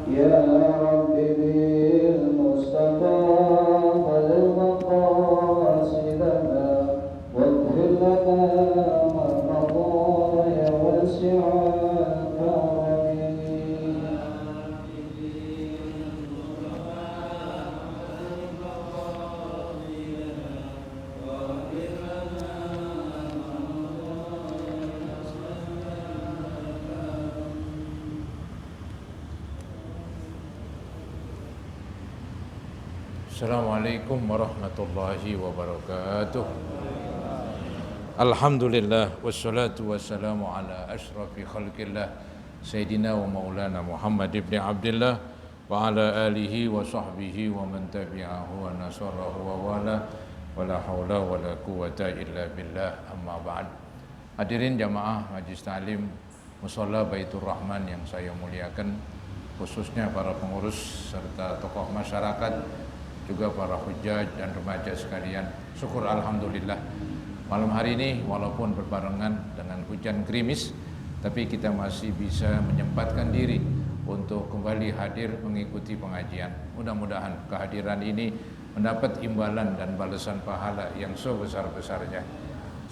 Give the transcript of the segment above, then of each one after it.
يا رب بالمصطفى بلغ مقاصدنا واغفر لنا ما مضى يا واسع الكرم. Assalamualaikum warahmatullahi wabarakatuh. Alhamdulillah wassalatu wassalamu ala asrafi khalqillah Sayyidina wa maulana Muhammad ibn Abdullah wa ala alihi wa sahbihi wa man tabi'ahu wa nasarahu wa wala wa la hawla wa la quwata illa billah, amma ba'd. Hadirin jamaah Majlis Ta'lim Musholla Baitur Rahman yang saya muliakan, khususnya para pengurus serta tokoh masyarakat, juga para hujjaj dan remaja sekalian. Syukur alhamdulillah, malam hari ini walaupun berbarengan dengan hujan gerimis, tapi kita masih bisa menyempatkan diri untuk kembali hadir mengikuti pengajian. Mudah-mudahan kehadiran ini mendapat imbalan dan balasan pahala yang sebesar-besarnya.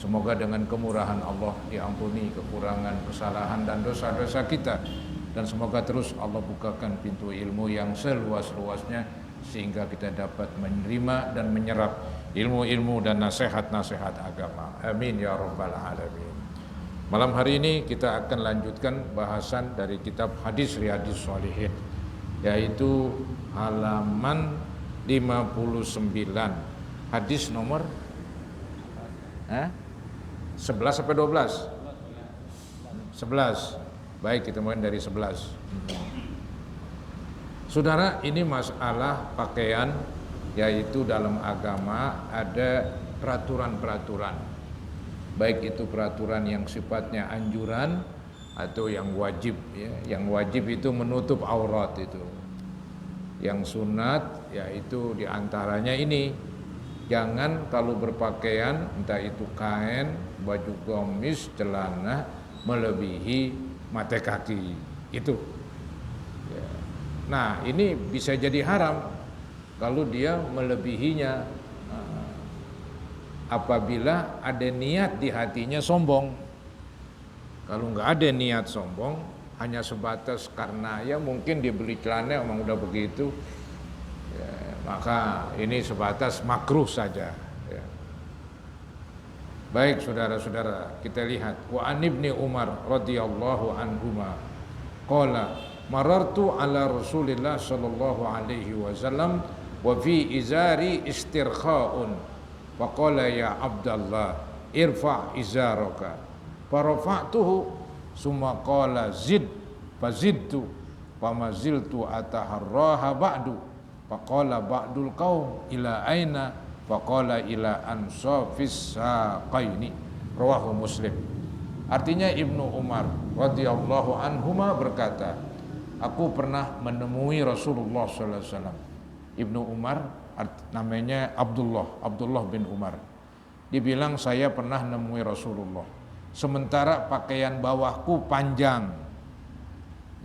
Semoga dengan kemurahan Allah diampuni kekurangan, kesalahan dan dosa-dosa kita, dan semoga terus Allah bukakan pintu ilmu yang seluas-luasnya sehingga kita dapat menerima dan menyerap ilmu-ilmu dan nasihat-nasihat agama. Amin ya rabbal alamin. Malam hari ini kita akan lanjutkan bahasan dari kitab Hadis Riyadhus Shalihin, yaitu halaman 59, hadis nomor 11 sampai 12? 11. Baik, kita mulai dari 11. Saudara, ini masalah pakaian, yaitu dalam agama ada peraturan-peraturan, baik itu peraturan yang sifatnya anjuran atau yang wajib, ya. Yang wajib itu menutup aurat itu. Yang sunat yaitu diantaranya ini, jangan kalau berpakaian, entah itu kain, baju gamis, celana, melebihi mata kaki itu. Nah, ini bisa jadi haram kalau dia melebihinya apabila ada niat di hatinya sombong. Kalau nggak ada niat sombong, hanya sebatas karena ya mungkin dia beli celana emang udah begitu, ya, maka ini sebatas makruh saja, ya. Baik saudara-saudara, kita lihat wa an ibni Umar radhiyallahu anhuma qala marartu ala Rasulillah sallallahu alaihi wasallam wa fi izari istirkha'un faqala ya Abdullah irfa' izaraka farafa'tuhu summa qala zid fazidtu famaziltu ataharraha ba'du faqala ba'dul qaum ila aina faqala ila ansafis saqaini, rawahu Muslim. Artinya Ibnu Umar radhiyallahu anhuma berkata, aku pernah menemui Rasulullah sallallahu alaihi wasallam. Ibnu Umar namanya Abdullah bin Umar. Dibilang saya pernah menemui Rasulullah, sementara pakaian bawahku panjang,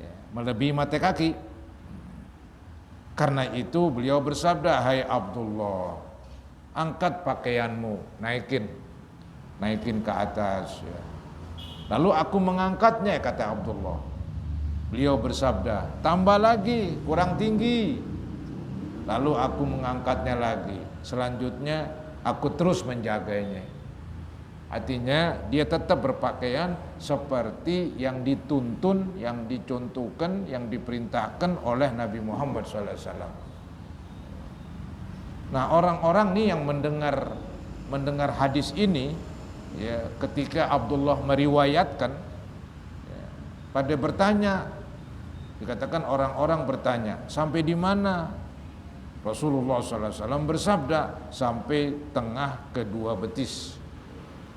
ya, melebihi mata kaki. Karena itu beliau bersabda, hai Abdullah, angkat pakaianmu, naikin ke atas, ya. Lalu aku mengangkatnya, kata Abdullah. Beliau bersabda, tambah lagi, kurang tinggi. Lalu aku mengangkatnya lagi. Selanjutnya aku terus menjaganya. Artinya dia tetap berpakaian seperti yang dituntun, yang dicontohkan, yang diperintahkan oleh Nabi Muhammad SAW. Nah, orang-orang nih yang mendengar hadis ini, ya, ketika Abdullah meriwayatkan, ya, pada bertanya, dikatakan orang-orang bertanya, sampai di mana? Rasulullah SAW bersabda, sampai tengah kedua betis.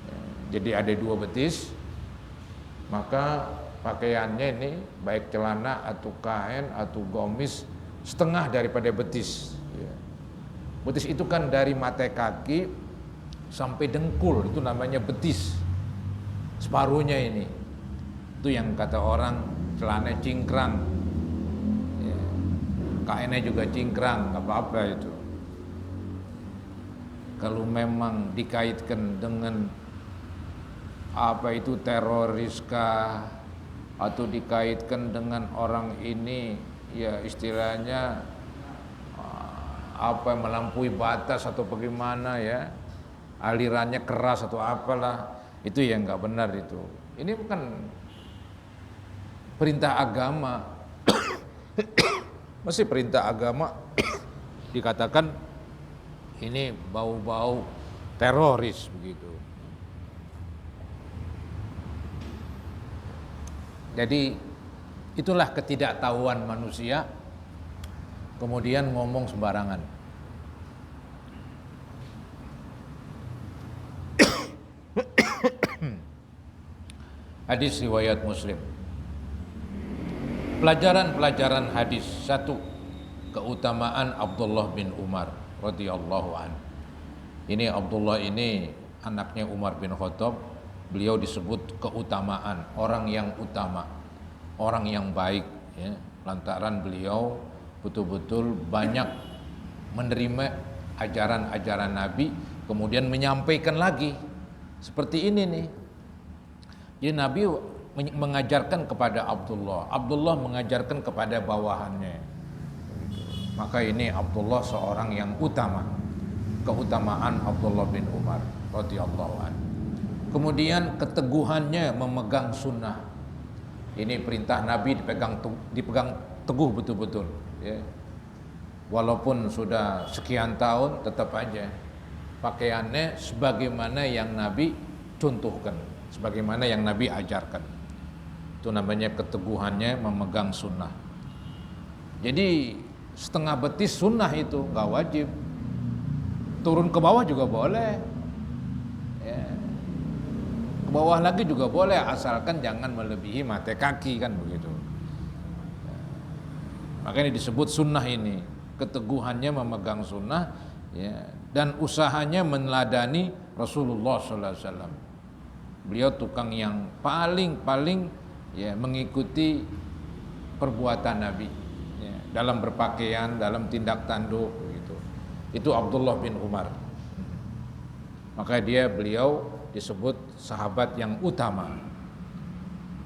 Ya, jadi ada dua betis, maka pakaiannya ini baik celana atau kain atau gamis setengah daripada betis. Ya. Betis itu kan dari mata kaki sampai dengkul, itu namanya betis. Separuhnya ini, itu yang kata orang celana cingkrang. Ya. kainnya juga cingkrang, nggak apa-apa itu. Kalau memang dikaitkan dengan apa itu teroriskah atau dikaitkan dengan orang ini ya istilahnya apa melampaui batas atau bagaimana ya, alirannya keras atau apalah, itu yang nggak benar itu. Ini bukan perintah agama. Masih perintah agama dikatakan ini bau-bau teroris begitu. Jadi itulah ketidaktahuan manusia, kemudian ngomong sembarangan. Hadis riwayat Muslim. Pelajaran-pelajaran hadis. 1. Keutamaan Abdullah bin Umar radhiyallahu an. Ini Abdullah ini anaknya Umar bin Khattab. Beliau disebut keutamaan, orang yang utama, orang yang baik ya. Lantaran beliau betul-betul banyak menerima ajaran-ajaran Nabi, kemudian menyampaikan lagi. Seperti ini nih. Jadi Nabi mengajarkan kepada Abdullah, Abdullah mengajarkan kepada bawahannya. Maka ini Abdullah seorang yang utama. Keutamaan Abdullah bin Umar radhiyallahu anhu. Kemudian keteguhannya memegang sunnah. Ini perintah Nabi dipegang teguh betul-betul ya. Walaupun sudah sekian tahun tetap aja pakaiannya sebagaimana yang Nabi contohkan, sebagaimana yang Nabi ajarkan. Itu namanya keteguhannya memegang sunnah. Jadi setengah betis sunnah itu nggak wajib. Turun ke bawah juga boleh ya. Ke bawah lagi juga boleh, asalkan jangan melebihi mata kaki kan begitu. Makanya disebut sunnah ini, keteguhannya memegang sunnah ya, dan usahanya meneladani Rasulullah SAW. Beliau tukang yang paling ya mengikuti perbuatan Nabi ya, dalam berpakaian, dalam tindak tanduk begitu. Itu Abdullah bin Umar. Maka beliau disebut sahabat yang utama.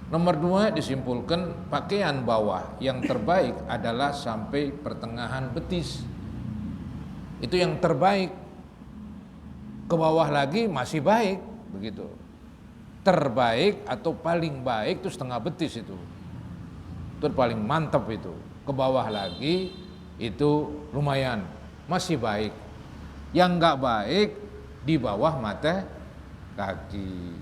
Nomor 2 disimpulkan pakaian bawah yang terbaik adalah sampai pertengahan betis. Itu yang terbaik. Ke bawah lagi masih baik begitu. Terbaik atau paling baik itu setengah betis itu. Itu paling mantap itu. Ke bawah lagi itu lumayan, masih baik. Yang enggak baik di bawah mata kaki.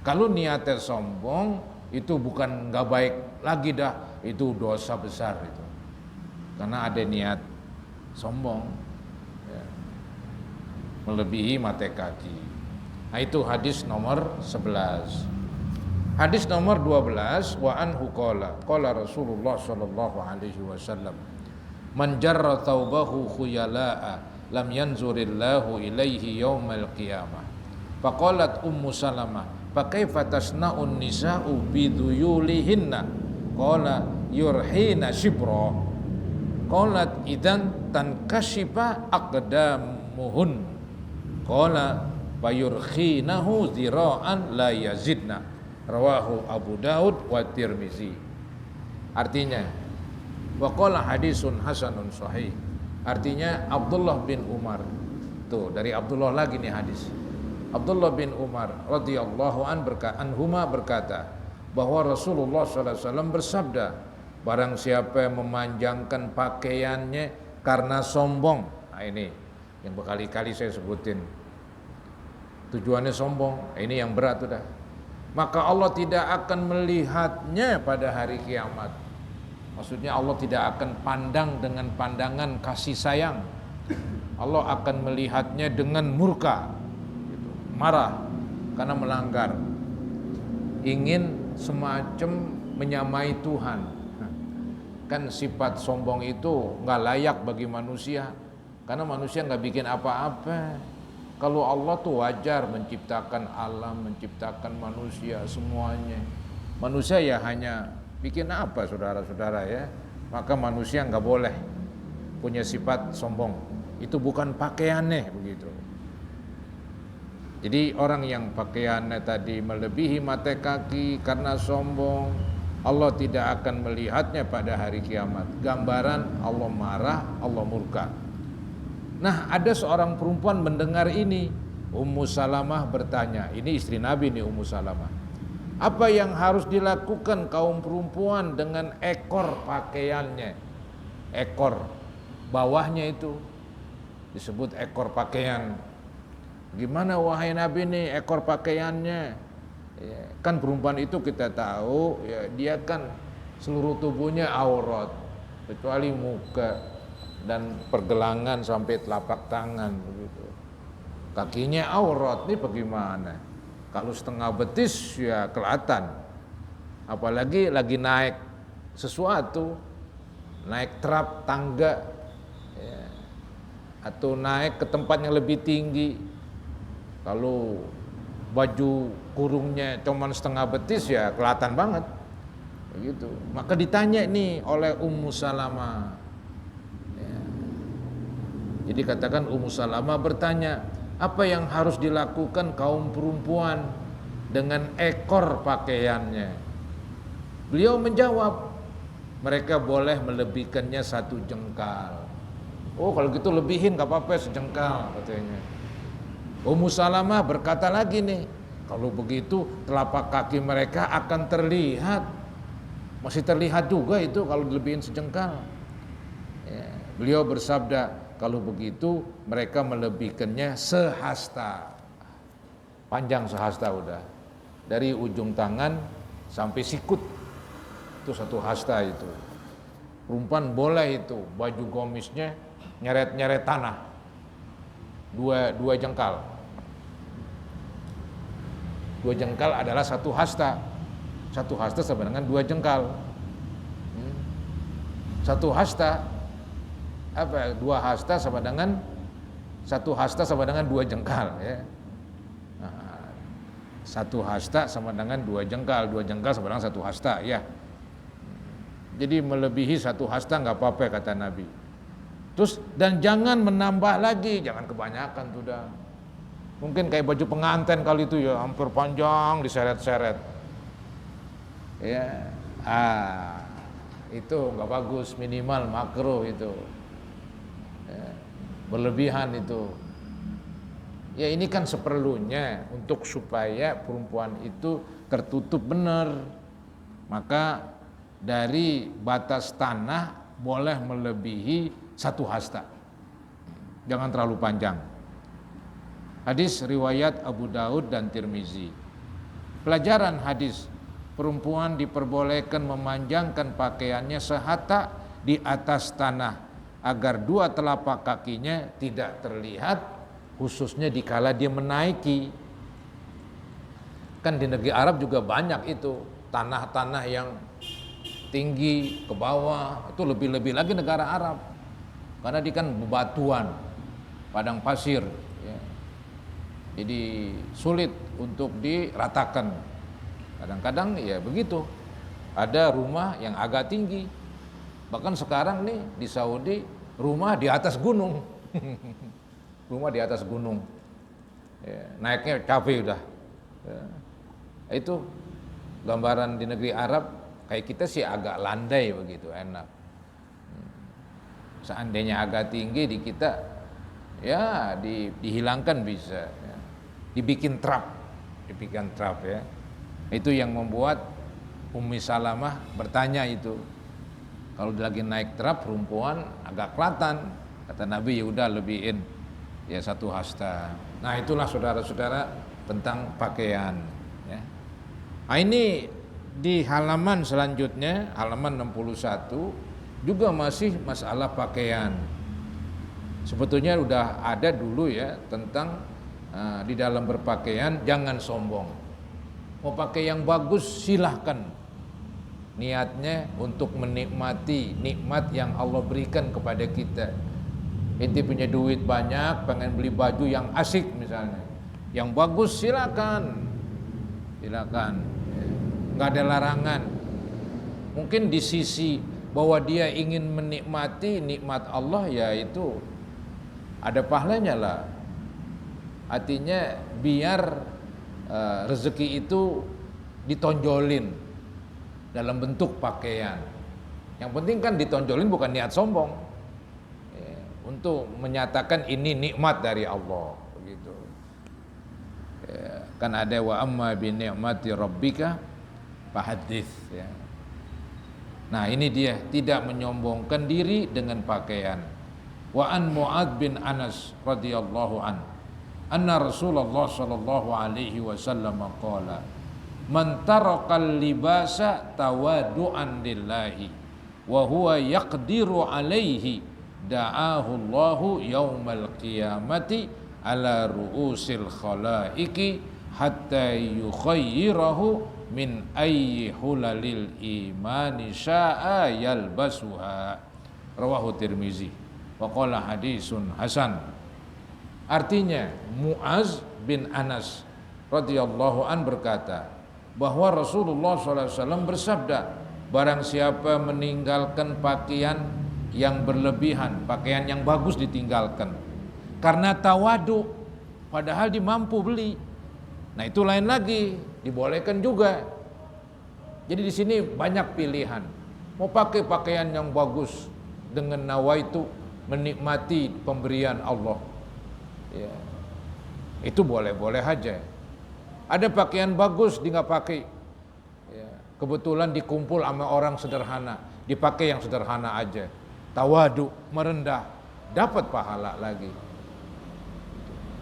Kalau niatnya sombong itu bukan nggak baik lagi dah, itu dosa besar itu. Karena ada niat sombong ya, melebihi mata kaki. Nah itu hadis nomor 11. Hadis nomor 12, wa anhu qala Rasulullah sallallahu alaihi wasallam, man jarra thawbahu khuyala'a lam yanzurillahu ilaihi yaumal qiyamah. Faqalat Ummu Salamah, fa kaifa tasna'un nisa'u biduyulihinna? Qala yurhina shibra. Qalat idan tankashifa aqdamuhun. Qala fayurkhinahu zira'an la yazidna. Rawahu Abu Daud wa Tirmizi. Artinya wa qala hadisun hasanun sahih. Artinya Abdullah bin Umar. Tuh dari Abdullah lagi nih hadis. Abdullah bin Umar radhiyallahu anhuma berkata bahwa Rasulullah SAW bersabda, barang siapa yang memanjangkan pakaiannya karena sombong. Nah ini yang berkali-kali saya sebutin. Tujuannya sombong. Ini yang berat sudah. Maka Allah tidak akan melihatnya pada hari kiamat. Maksudnya Allah tidak akan pandang dengan pandangan kasih sayang. Allah akan melihatnya dengan murka. Marah karena melanggar, ingin semacam menyamai Tuhan. Kan sifat sombong itu nggak layak bagi manusia, karena manusia nggak bikin apa-apa. Kalau Allah tuh wajar menciptakan alam, menciptakan manusia semuanya. Manusia ya hanya bikin apa saudara-saudara ya, maka manusia nggak boleh punya sifat sombong. Itu bukan pakaiannya begitu. Jadi orang yang pakaiannya tadi melebihi mata kaki karena sombong, Allah tidak akan melihatnya pada hari kiamat. Gambaran Allah marah, Allah murka. Nah, ada seorang perempuan mendengar ini. Ummu Salamah bertanya, ini istri Nabi nih, Ummu Salamah. Apa yang harus dilakukan kaum perempuan dengan ekor pakaiannya? Ekor bawahnya itu disebut ekor pakaian. Gimana wahai Nabi nih ekor pakaiannya? Ya, kan perempuan itu kita tahu ya, dia kan seluruh tubuhnya aurat kecuali muka dan pergelangan sampai telapak tangan begitu. Kakinya aurat nih bagaimana? Kalau setengah betis ya kelihatan. Apalagi lagi naik sesuatu, naik trap tangga ya, atau naik ke tempat yang lebih tinggi. Kalau baju kurungnya cuman setengah betis ya kelihatan banget begitu. Maka ditanya nih oleh Ummu Salamah ya. Jadi katakan Ummu Salamah bertanya, apa yang harus dilakukan kaum perempuan dengan ekor pakaiannya? Beliau menjawab, mereka boleh melebihkannya 1 jengkal. Oh kalau gitu lebihin gak apa-apa sejengkal katanya. Ummu Salamah berkata lagi nih, kalau begitu telapak kaki mereka akan terlihat. Masih terlihat juga itu kalau dilebihin sejengkal ya. Beliau bersabda, kalau begitu mereka melebihkannya sehasta. Panjang sehasta udah. Dari ujung tangan sampai sikut. Itu 1 hasta itu. Perempuan boleh itu baju gomisnya nyeret-nyeret tanah. Dua jengkal. 2 jengkal adalah 1 hasta. 1 hasta sama dengan 2 jengkal. 1 hasta apa? 2 hasta sama dengan 1 hasta sama dengan 2 jengkal ya. Nah, 1 hasta sama dengan 2 jengkal, 2 jengkal sama dengan 1 hasta ya. Jadi melebihi 1 hasta nggak apa-apa kata Nabi. Terus dan jangan menambah lagi, jangan kebanyakan tuh dah. Mungkin kayak baju pengantin kali itu ya, hampir panjang diseret-seret. Ya, itu nggak bagus, minimal makruh itu. Ya, berlebihan itu. Ya ini kan seperlunya untuk supaya perempuan itu tertutup benar. Maka dari batas tanah boleh melebihi 1 hasta. Jangan terlalu panjang. Hadis riwayat Abu Daud dan Tirmizi. Pelajaran hadis, perempuan diperbolehkan memanjangkan pakaiannya sehata di atas tanah agar 2 telapak kakinya tidak terlihat, khususnya dikala dia menaiki. Kan di negeri Arab juga banyak itu tanah-tanah yang tinggi ke bawah, itu lebih-lebih lagi negara Arab. Karena dia kan bebatuan, padang pasir ya. Jadi sulit untuk diratakan. Kadang-kadang ya begitu. Ada rumah yang agak tinggi. Bahkan sekarang nih di Saudi rumah di atas gunung. Rumah di atas gunung. Ya, naiknya capek udah. Ya. Itu gambaran di negeri Arab. Kayak kita sih agak landai begitu, enak. Seandainya agak tinggi di kita, ya dihilangkan bisa. Ya. Dibikin trap ya. Itu yang membuat Ummi Salamah bertanya itu. Kalau lagi naik trap perempuan agak kelihatan. Kata Nabi ya udah lebihin ya 1 hasta. Nah itulah saudara-saudara tentang pakaian. Ya. Nah ini di halaman selanjutnya, halaman 61 juga masih masalah pakaian. Sebetulnya udah ada dulu ya tentang di dalam berpakaian jangan sombong. Mau pakai yang bagus silahkan. Niatnya untuk menikmati nikmat yang Allah berikan kepada kita. Ente punya duit banyak, pengen beli baju yang asik misalnya, yang bagus silakan. Nggak ada larangan. Mungkin di sisi bahwa dia ingin menikmati nikmat Allah, ya itu ada pahalanya lah. Artinya biar rezeki itu ditonjolin dalam bentuk pakaian. Yang penting kan ditonjolin bukan niat sombong, ya, untuk menyatakan ini nikmat dari Allah, begitu. Ya, kan ada wa amma bi ni'mati rabbika fahadits, ya. Nah ini dia, tidak menyombongkan diri dengan pakaian. Wa an Mu'adz bin Anas radhiyallahu an anna Rasulullah sallallahu alaihi wasallam qala man tarakal libasa tawadu'an lillahi wa huwa yaqdiru alaihi da'ahu Allahu yaumal qiyamati ala ru'usil khalaiqi hatta yukhayyirahu min ayyi hulalil imani sya'a yalbasuha. Rawahu Tirmizi wa qala hadisun hasan. Artinya Mu'adz bin Anas radhiyallahu an berkata bahwa Rasulullah SAW bersabda, barang siapa meninggalkan pakaian yang berlebihan, pakaian yang bagus ditinggalkan karena tawadu, padahal dia mampu beli. Nah itu lain lagi, dibolehkan juga. Jadi di sini banyak pilihan. Mau pakai pakaian yang bagus dengan nawaitu menikmati pemberian Allah, ya, itu boleh-boleh aja. Ada pakaian bagus dia nggak pakai, ya, kebetulan dikumpul sama orang sederhana, dipakai yang sederhana aja, tawadu, merendah, dapat pahala lagi.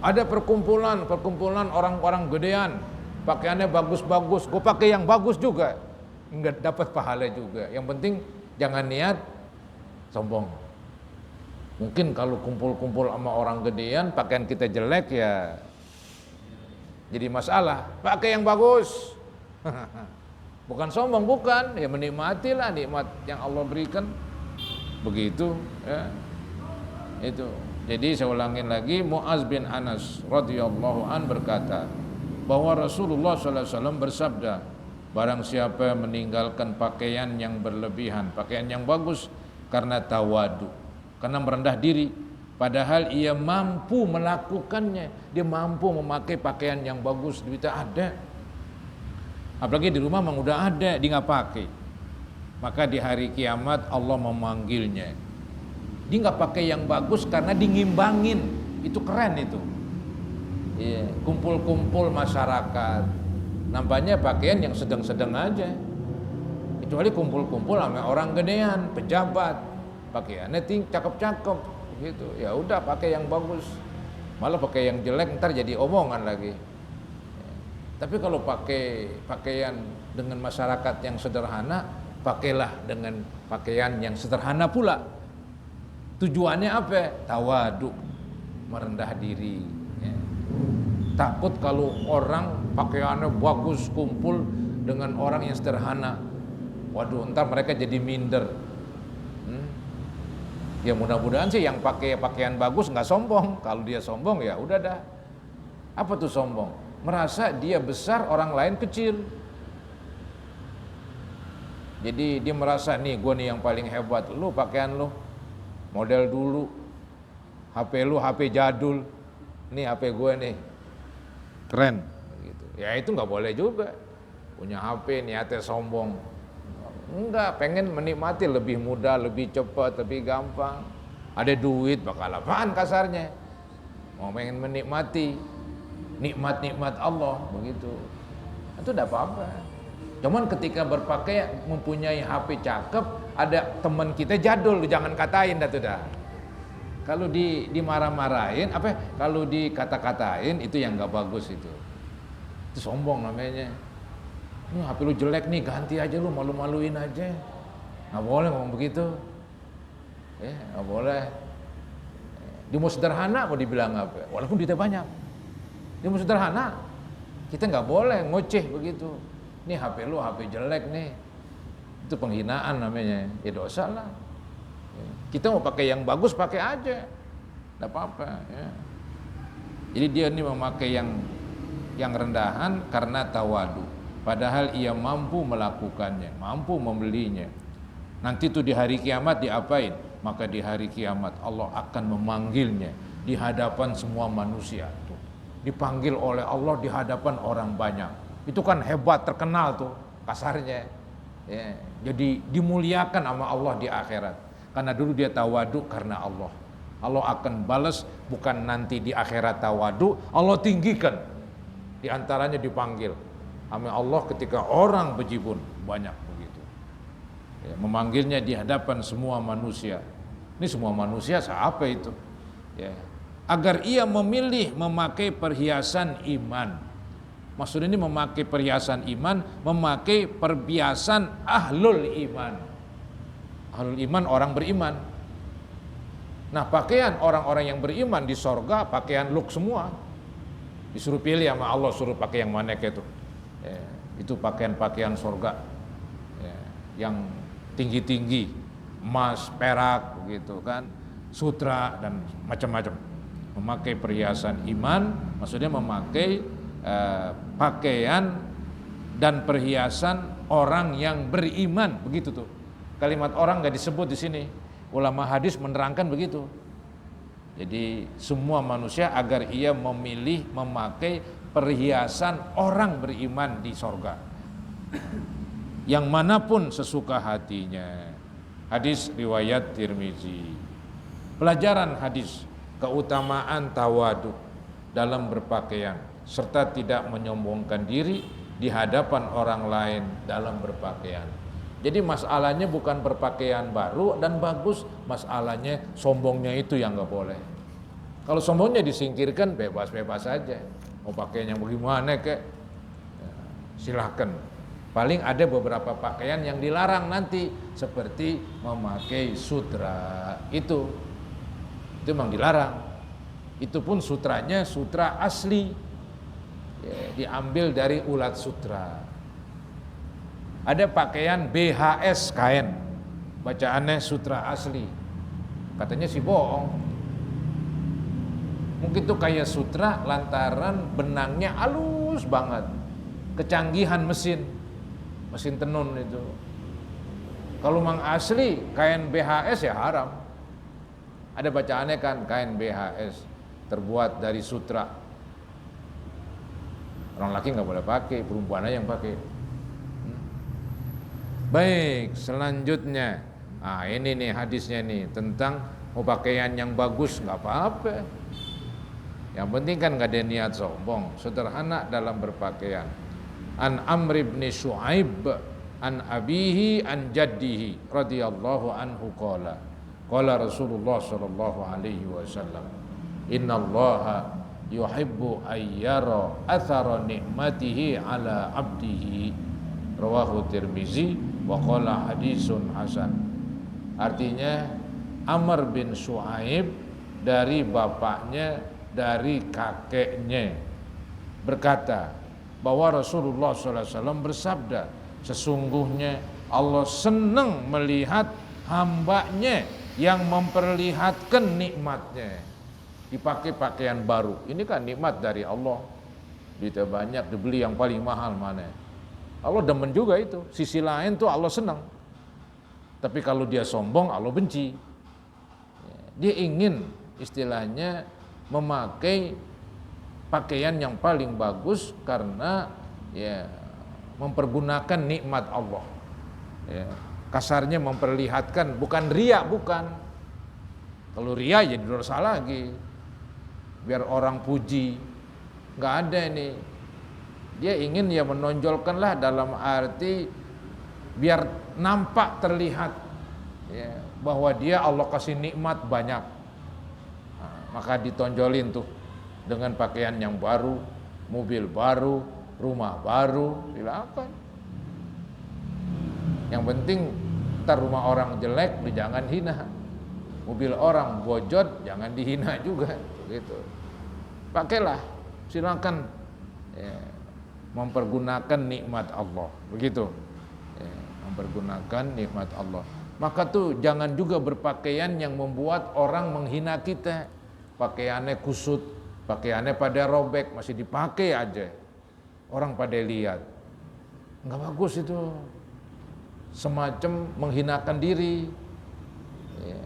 Ada perkumpulan orang-orang gedean, pakaiannya bagus-bagus, gue pakai yang bagus juga, nggak dapat pahala juga. Yang penting jangan niat sombong. Mungkin kalau kumpul-kumpul sama orang gedean, pakaian kita jelek ya jadi masalah. Pakai yang bagus. Bukan sombong, bukan, ya menikmatilah nikmat yang Allah berikan. Begitu, ya. Itu. Jadi saya ulangin lagi, Mu'adz bin Anas radhiyallahu an berkata bahwa Rasulullah SAW bersabda, barang siapa meninggalkan pakaian yang berlebihan, pakaian yang bagus karena tawadu, karena merendah diri, padahal ia mampu melakukannya, dia mampu memakai pakaian yang bagus, duitnya ada, apalagi di rumah memang udah ada, dia nggak pakai, maka di hari kiamat Allah memanggilnya. Dia nggak pakai yang bagus karena dingimbangin, itu keren itu. Iya, kumpul-kumpul masyarakat, nampaknya pakaian yang sedang-sedang aja. Kecuali kumpul-kumpul sama orang gedean, pejabat, pakaiannya cakep-cakep, gitu. Ya udah pakai yang bagus, malah pakai yang jelek ntar jadi omongan lagi. Tapi kalau pakai pakaian dengan masyarakat yang sederhana, pakailah dengan pakaian yang sederhana pula. Tujuannya apa? Tawadu, merendah diri, ya. Takut kalau orang pakaiannya bagus kumpul dengan orang yang sederhana, waduh ntar mereka jadi minder. Ya mudah-mudahan sih yang pakai pakaian bagus nggak sombong. Kalau dia sombong ya udah dah. Apa tuh sombong? Merasa dia besar, orang lain kecil. Jadi dia merasa nih gue nih yang paling hebat. Lu pakaian lu model dulu, HP lu HP jadul, nih HP gue nih keren, gitu. Ya itu nggak boleh juga. Punya HP niatnya sombong, enggak, pengen menikmati lebih mudah, lebih cepat, lebih gampang. Ada duit bakal apaan kasarnya? Mau pengen menikmati nikmat-nikmat Allah, begitu. Itu tidak apa-apa. Cuman ketika berpakaian mempunyai HP cakep, ada teman kita jadul, jangan katain dah tuh dah. Kalau dimarah-marahin, kalau dikata-katain itu yang nggak bagus itu. Itu sombong namanya. Ini HP lu jelek nih, ganti aja lu, malu-maluin aja. Nggak boleh ngomong begitu. Ya, nggak boleh. Dia mau sederhana mau dibilang apa? Walaupun duitnya banyak. Dia mau sederhana. Kita nggak boleh ngoceh begitu. Nih HP lu HP jelek nih, itu penghinaan namanya, ya dosa lah. Kita mau pakai yang bagus pakai aja, tidak apa-apa. Ya. Jadi dia ini memakai yang rendahan karena tawadu, padahal ia mampu melakukannya, mampu membelinya. Nanti tuh di hari kiamat diapain? Maka di hari kiamat Allah akan memanggilnya di hadapan semua manusia tuh. Dipanggil oleh Allah di hadapan orang banyak. Itu kan hebat, terkenal tuh kasarnya. Ya, jadi dimuliakan sama Allah di akhirat. Karena dulu dia tawadu karena Allah. Allah akan balas bukan nanti di akhirat tawadu, Allah tinggikan. Di antaranya dipanggil sama Allah ketika orang bejibun banyak begitu. Ya, memanggilnya di hadapan semua manusia. Ini semua manusia siapa itu? Ya, agar ia memilih memakai perhiasan iman. Maksud ini memakai perhiasan iman, memakai perhiasan ahlul iman. Ahlul iman orang beriman. Nah, pakaian orang-orang yang beriman di sorga pakaian look semua. Disuruh pilih sama Allah, suruh pakai yang mana kayak itu. Ya, itu pakaian-pakaian sorga ya, yang tinggi-tinggi, emas, perak, begitu kan, sutra dan macam-macam. Memakai perhiasan iman, maksudnya memakai pakaian dan perhiasan orang yang beriman, begitu tuh. Kalimat orang nggak disebut di sini. Ulama hadis menerangkan begitu. Jadi semua manusia agar ia memilih memakai perhiasan orang beriman di sorga. Yang manapun sesuka hatinya. Hadis riwayat Tirmizi. Pelajaran hadis, keutamaan tawadu dalam berpakaian serta tidak menyombongkan diri di hadapan orang lain dalam berpakaian. Jadi masalahnya bukan berpakaian baru dan bagus, masalahnya sombongnya itu yang nggak boleh. Kalau sombongnya disingkirkan, bebas-bebas saja. Mau pakaian yang bagaimana kek, ya, silahkan. Paling ada beberapa pakaian yang dilarang nanti, seperti memakai sutra itu memang dilarang. Itu pun sutranya sutra asli, ya, diambil dari ulat sutra. Ada pakaian BHS kain, bacaannya sutra asli, katanya sih bohong. Mungkin tuh kayak sutra lantaran benangnya halus banget, kecanggihan mesin tenun itu. Kalau memang asli kain BHS ya haram. Ada bacaannya kan kain BHS terbuat dari sutra. Orang laki nggak boleh pakai, perempuan aja yang pakai. Baik, selanjutnya, nah ini nih hadisnya nih tentang mau pakaian yang bagus nggak apa-apa. Yang penting kan nggak ada niat sombong, sederhana dalam berpakaian. An Amr bin Shu'aib an abihi an jaddihi radhiyallahu anhu qala Rasulullah sallallahu alaihi wasallam innallaha yuhibbu ayyara athara ni'matihi ala abdihi rawahu Tirmizi wa qala hadisun hasan. Artinya Amr bin Shu'aib dari bapaknya, dari kakeknya berkata bahwa Rasulullah SAW bersabda, sesungguhnya Allah senang melihat hambanya yang memperlihatkan nikmatnya, dipakai pakaian baru. Ini kan nikmat dari Allah, duitnya banyak, dibeli yang paling mahal mana. Allah demen juga itu. Sisi lain tuh Allah senang. Tapi kalau dia sombong, Allah benci. Dia ingin istilahnya memakai pakaian yang paling bagus karena ya mempergunakan nikmat Allah. Ya, kasarnya memperlihatkan, bukan riya, bukan. Kalau riya jadi dosa lagi. Biar orang puji. Nggak ada ini. Dia ingin ya menonjolkanlah dalam arti biar nampak, terlihat ya, bahwa dia Allah kasih nikmat banyak. Nah, maka ditonjolin tuh dengan pakaian yang baru, mobil baru, rumah baru, silakan. Yang penting ntar rumah orang jelek jangan hina, mobil orang bojot jangan dihina juga, gitu. Pakailah, silakan. Ya, mempergunakan nikmat Allah, begitu ya, mempergunakan nikmat Allah. Maka tuh jangan juga berpakaian yang membuat orang menghina kita. Pakaiannya kusut, pakaiannya pada robek, masih dipakai aja, orang pada lihat, nggak bagus itu. semacam menghinakan diri. Ya.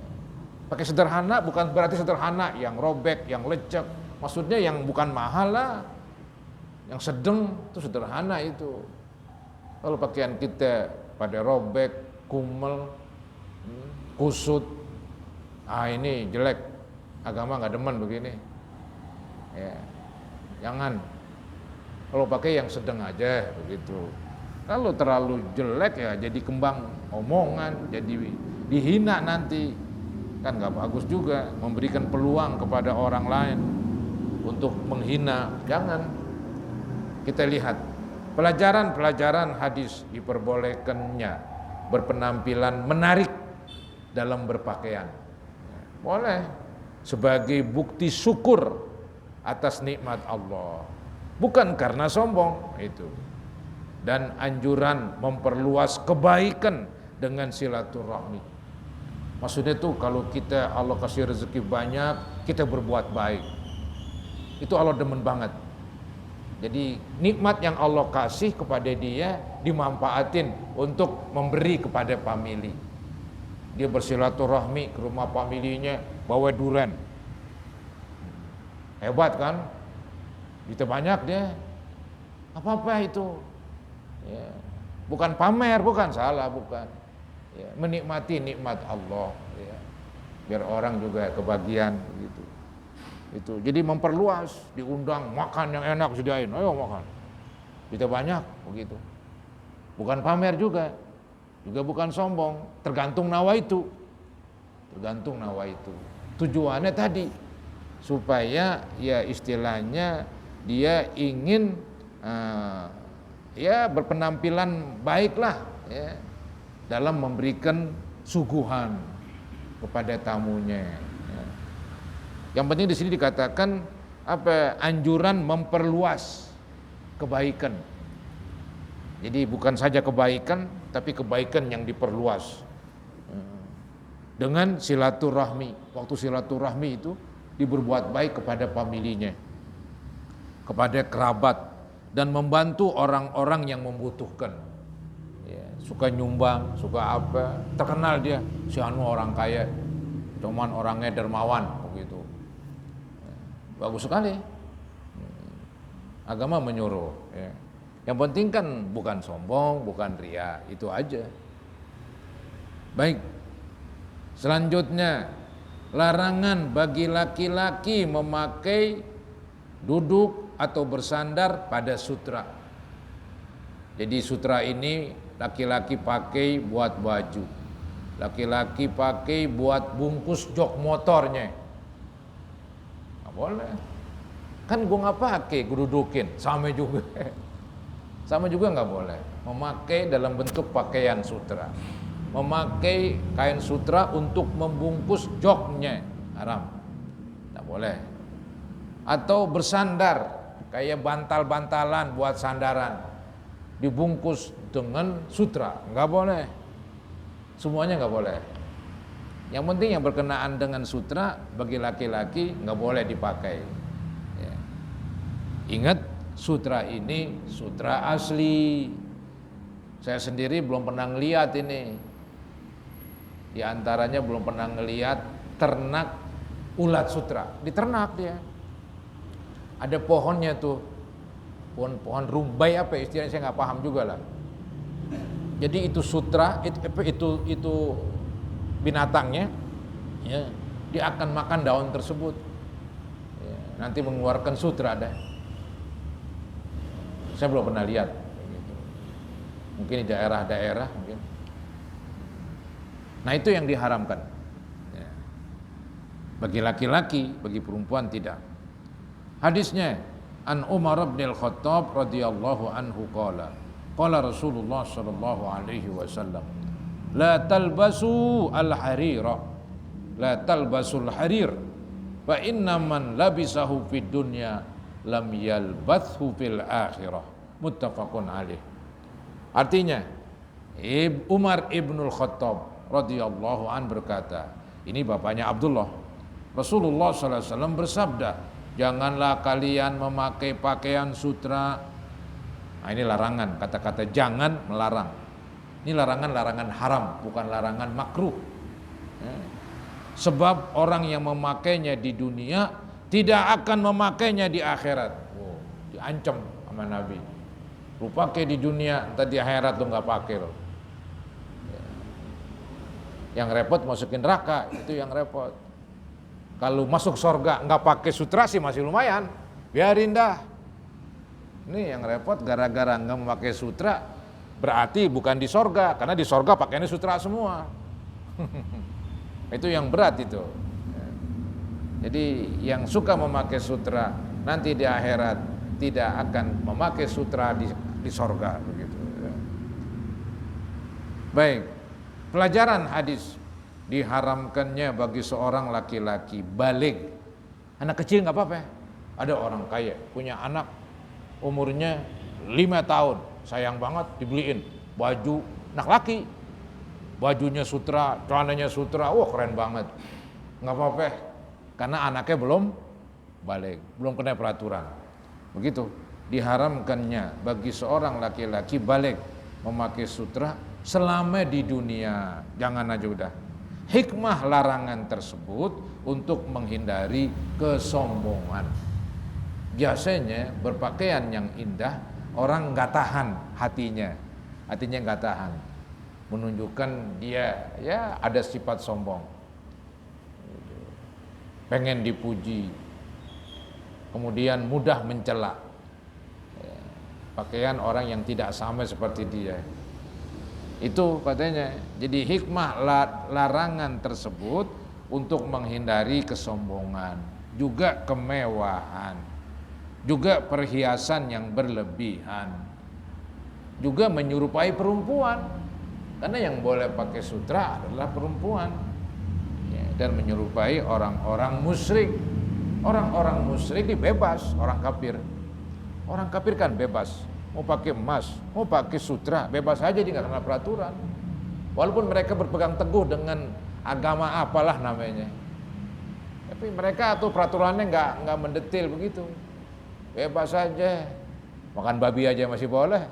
Pakai sederhana bukan berarti sederhana yang robek, yang lecek. Maksudnya yang bukan mahal lah, yang sedang itu sederhana itu. Kalau pakaian kita pada robek, kumel, kusut, ini jelek, agama nggak demen begini. Ya, jangan. Kalau pakai yang sedang aja begitu. Kalau terlalu jelek ya jadi kembang omongan, jadi dihina nanti, kan nggak bagus juga. Memberikan peluang kepada orang lain untuk menghina, jangan. Kita lihat pelajaran hadis diperbolehkannya berpenampilan menarik dalam berpakaian. Boleh sebagai bukti syukur atas nikmat Allah, bukan karena sombong itu. Dan anjuran memperluas kebaikan dengan silaturahmi. Maksudnya tuh kalau kita Allah kasih rezeki banyak, kita berbuat baik. Itu Allah demen banget. Jadi nikmat yang Allah kasih kepada dia dimanfaatin untuk memberi kepada famili. Dia bersilaturahmi ke rumah familinya, bawa durian. Hebat kan? Duitnya banyak dia. Apa-apa itu? Ya. Bukan pamer, bukan salah, bukan. Ya. Menikmati nikmat Allah. Ya. Biar orang juga kebagian begitu. Itu. Jadi memperluas, diundang makan yang enak sediain, ayo makan. Duitnya banyak begitu. Bukan pamer juga bukan sombong, tergantung nawa itu. Tujuannya tadi supaya ya istilahnya dia ingin ya berpenampilan baiklah ya, dalam memberikan suguhan kepada tamunya. Ya. Yang penting di sini dikatakan anjuran memperluas kebaikan. Jadi bukan saja kebaikan, tapi kebaikan yang diperluas dengan silaturahmi. Waktu silaturahmi itu diberbuat baik kepada familinya, kepada kerabat, dan membantu orang-orang yang membutuhkan. Ya, suka nyumbang, suka apa, terkenal dia, si Anu orang kaya, cuman orangnya dermawan, begitu. Bagus sekali. Agama menyuruh. Ya. Yang penting kan bukan sombong, bukan ria, itu aja. Baik. Selanjutnya, larangan bagi laki-laki memakai duduk atau bersandar pada sutra. Jadi sutra ini laki-laki pakai buat baju, laki-laki pakai buat bungkus jok motornya. Nggak boleh. Kan gue nggak pakai, gue dudukin, sama juga. Sama juga nggak boleh. Memakai dalam bentuk pakaian sutra, memakai kain sutra untuk membungkus joknya, haram, nggak boleh. Atau bersandar kayak bantal-bantalan buat sandaran, dibungkus dengan sutra, nggak boleh. Semuanya nggak boleh. Yang penting yang berkenaan dengan sutra bagi laki-laki nggak boleh dipakai. Ya. Ingat, sutra ini sutra asli. Saya sendiri belum pernah ngeliat ini. Di antaranya belum pernah ngeliat ternak ulat sutra. Di ternak dia. Ada pohonnya tuh. Pohon rumbai apa istilahnya, saya nggak paham juga lah. Jadi itu sutra, itu binatangnya, ya, dia akan makan daun tersebut. Ya, nanti mengeluarkan sutra dah. Saya belum pernah lihat. Mungkin di daerah-daerah mungkin. Nah itu yang diharamkan. Ya. Bagi laki-laki, bagi perempuan tidak. Hadisnya an Umar bin Al-Khattab radhiyallahu anhu qala Rasulullah sallallahu alaihi wasallam la talbasu al-harira la talbasul harir fa inna man labisahu fid dunya lam yalbathu fil akhirah, muttafaqun alaih. Artinya Umar ibnul Khattab radhiyallahu an berkata, ini bapaknya Abdullah, Rasulullah sallallahu alaihi wasallam bersabda, janganlah kalian memakai pakaian sutra. Nah, ini larangan, kata-kata jangan melarang. Ini larangan-larangan haram, bukan larangan makruh. Ya. Sebab orang yang memakainya di dunia tidak akan memakainya di akhirat. Wow, diancam sama Nabi. Lu pakai di dunia, entar di akhirat lu nggak pakai lo. Ya. Yang repot masukin neraka, itu yang repot. Kalau masuk surga nggak pakai sutra sih masih lumayan, biarin dah. Ini yang repot gara-gara nggak memakai sutra, berarti bukan di surga, karena di surga pakainya sutra semua. Itu yang berat itu. Jadi yang suka memakai sutra nanti di akhirat tidak akan memakai sutra di surga begitu. Baik, pelajaran hadis. Diharamkannya bagi seorang laki-laki baligh. Anak kecil nggak apa-apa. Ada orang kaya punya anak umurnya 5 tahun, sayang banget dibeliin baju anak laki, bajunya sutra, celananya sutra, wah keren banget. Nggak apa-apa, karena anaknya belum baligh, belum kena peraturan. Begitu. Diharamkannya bagi seorang laki-laki baligh memakai sutra selama di dunia. Jangan aja udah. Hikmah larangan tersebut untuk menghindari kesombongan. Biasanya berpakaian yang indah orang nggak tahan hatinya nggak tahan, menunjukkan dia ya ada sifat sombong, pengen dipuji, kemudian mudah mencela. Pakaian orang yang tidak sama seperti dia. Itu katanya. Jadi hikmah larangan tersebut untuk menghindari kesombongan, juga kemewahan, juga perhiasan yang berlebihan, juga menyerupai perempuan. Karena yang boleh pakai sutra adalah perempuan. Ya, dan menyerupai orang-orang musyrik. Orang-orang musyrik ini bebas, orang kafir. Orang kafir kan bebas. Mau pakai emas, mau pakai sutra, bebas aja, dia nggak kena peraturan. Walaupun mereka berpegang teguh dengan agama apalah namanya, tapi mereka tuh peraturannya nggak mendetil begitu, bebas aja. Makan babi aja masih boleh.